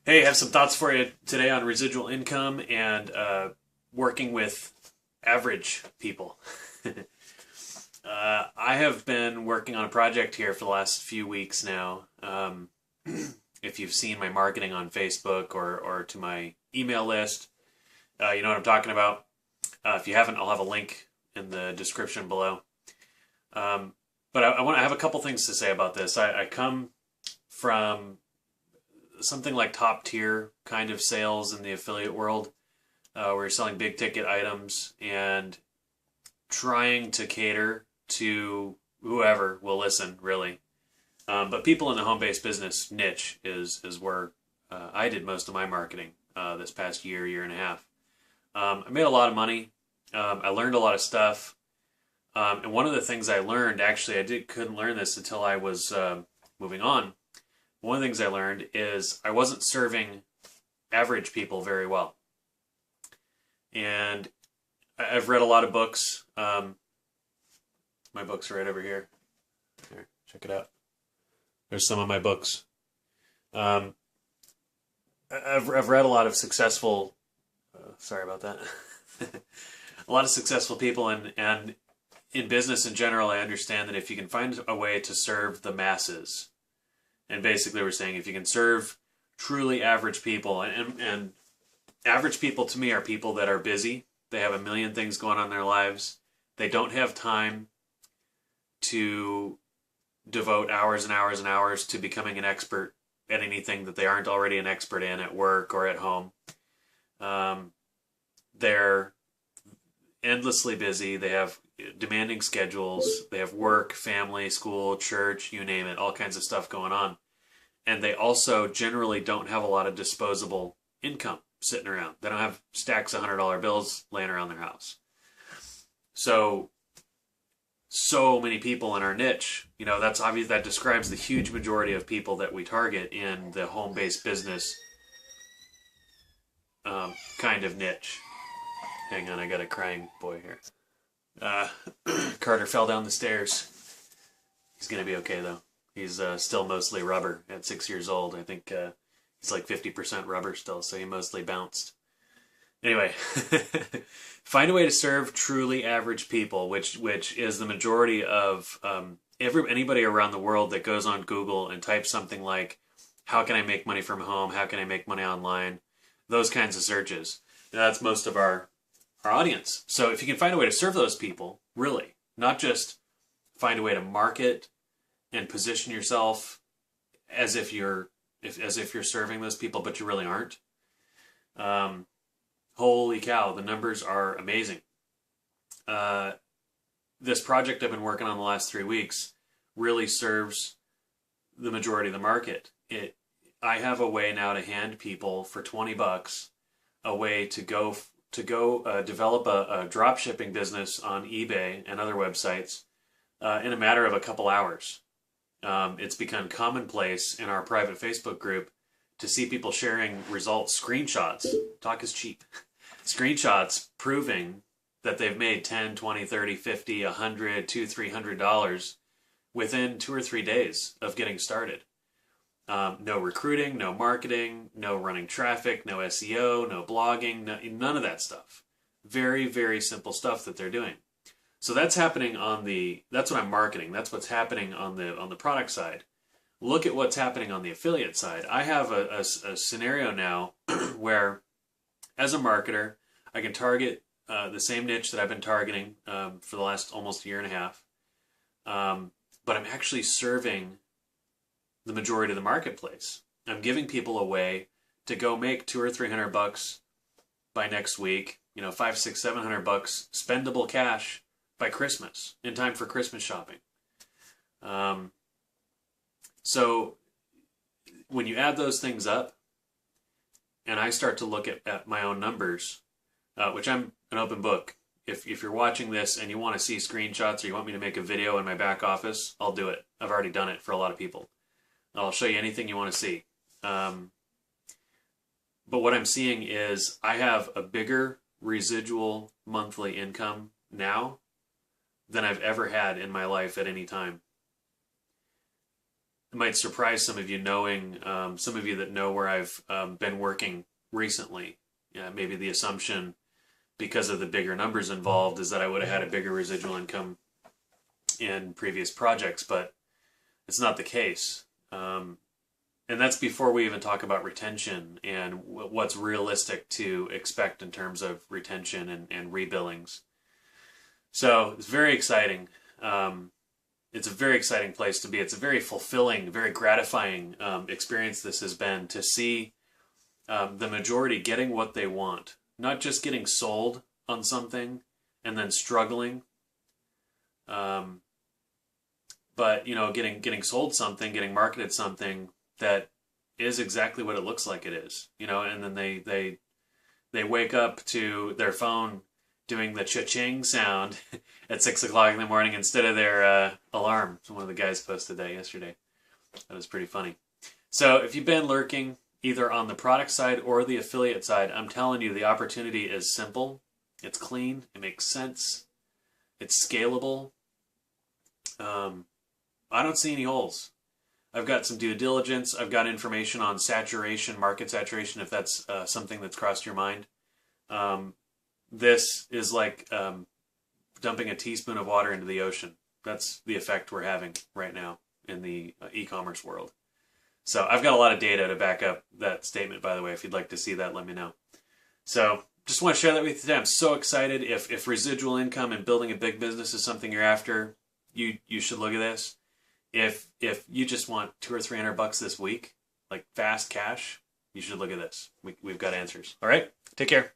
Hey, I have some thoughts for you today on residual income and working with average people. I have been working on a project here for the last few weeks now. If you've seen my marketing on Facebook or to my email list, you know what I'm talking about. If you haven't, I'll have a link in the description below. But I have a couple things to say about this. I come from something like top tier kind of sales in the affiliate world, where you're selling big ticket items and trying to cater to whoever will listen, really. But people in the home-based business niche is where I did most of my marketing this past year and a half. I made a lot of money. I learned a lot of stuff. And one of the things I learned, actually, couldn't learn this until I was moving on. One of the things I learned is I wasn't serving average people very well. And I've read a lot of books. My books are right over here. Here, check it out. There's some of my books. I've read a lot of successful, sorry about that, a lot of successful people, and in business in general, I understand that if you can find a way to serve the masses, and basically we're saying if you can serve truly average people, and average people to me are people that are busy, they have a million things going on in their lives, they don't have time to devote hours and hours and hours to becoming an expert at anything that they aren't already an expert in at work or at home. They're endlessly busy. They have demanding schedules. They have work, family, school, church, you name it, all kinds of stuff going on. And they also generally don't have a lot of disposable income sitting around. They don't have stacks of $100 bills laying around their house. So many people in our niche, you know, that's obvious. That describes the huge majority of people that we target in the home-based business kind of niche. Hang on, I got a crying boy here. Carter fell down the stairs. He's going to be okay, though. He's still mostly rubber at 6 years old. I think he's like 50% rubber still, so he mostly bounced. Anyway, find a way to serve truly average people, which is the majority of anybody around the world that goes on Google and types something like, how can I make money from home? How can I make money online? Those kinds of searches. That's most of our audience. So if you can find a way to serve those people, really, not just find a way to market and position yourself as if you're serving those people, but you really aren't. Holy cow, the numbers are amazing. This project I've been working on the last 3 weeks really serves the majority of the market. I have a way now to hand people for $20 a way to go develop a drop shipping business on eBay and other websites in a matter of a couple hours. It's become commonplace in our private Facebook group to see people sharing results, screenshots, talk is cheap, screenshots proving that they've made $10, $20, $30, $50, $100, $200, $300 within 2 or 3 days of getting started. No recruiting, no marketing, no running traffic, no SEO, no blogging, none of that stuff. Very, very simple stuff that they're doing. So that's happening that's what I'm marketing. That's what's happening on the product side. Look at what's happening on the affiliate side. I have a scenario now where, as a marketer, I can target the same niche that I've been targeting for the last almost year and a half. But I'm actually serving the majority of the marketplace. I'm giving people a way to go make $200 or $300 by next week. You know, $500, $600, $700 spendable cash by Christmas, in time for Christmas shopping. So when you add those things up, and I start to look at my own numbers, which I'm an open book. If you're watching this and you want to see screenshots or you want me to make a video in my back office, I'll do it. I've already done it for a lot of people. I'll show you anything you want to see. But what I'm seeing is I have a bigger residual monthly income now than I've ever had in my life at any time. it might surprise some of you knowing, some of you that know where I've been working recently. Yeah, maybe the assumption, because of the bigger numbers involved, is that I would have had a bigger residual income in previous projects, but it's not the case. And that's before we even talk about retention and what's realistic to expect in terms of retention and rebillings. So it's very exciting. It's a very exciting place to be. It's a very fulfilling, very gratifying experience this has been, to see the majority getting what they want, not just getting sold on something and then struggling, but getting sold something, getting marketed something that is exactly what it looks like it is, and then they wake up to their phone doing the cha-ching sound at 6 o'clock in the morning instead of their alarm. So one of the guys posted that yesterday. That was pretty funny. So if you've been lurking either on the product side or the affiliate side, I'm telling you, the opportunity is simple. It's clean. It makes sense. It's scalable. I don't see any holes. I've got some due diligence. I've got information on saturation, market saturation, if that's something that's crossed your mind. This is like dumping a teaspoon of water into the ocean. That's the effect we're having right now in the e-commerce world. So I've got a lot of data to back up that statement, by the way. If you'd like to see that, let me know. So just want to share that with you today. I'm so excited. If residual income and building a big business is something you're after, you should look at this. If you just want $200 or $300 this week, like fast cash, you should look at this. We've got answers. All right, take care.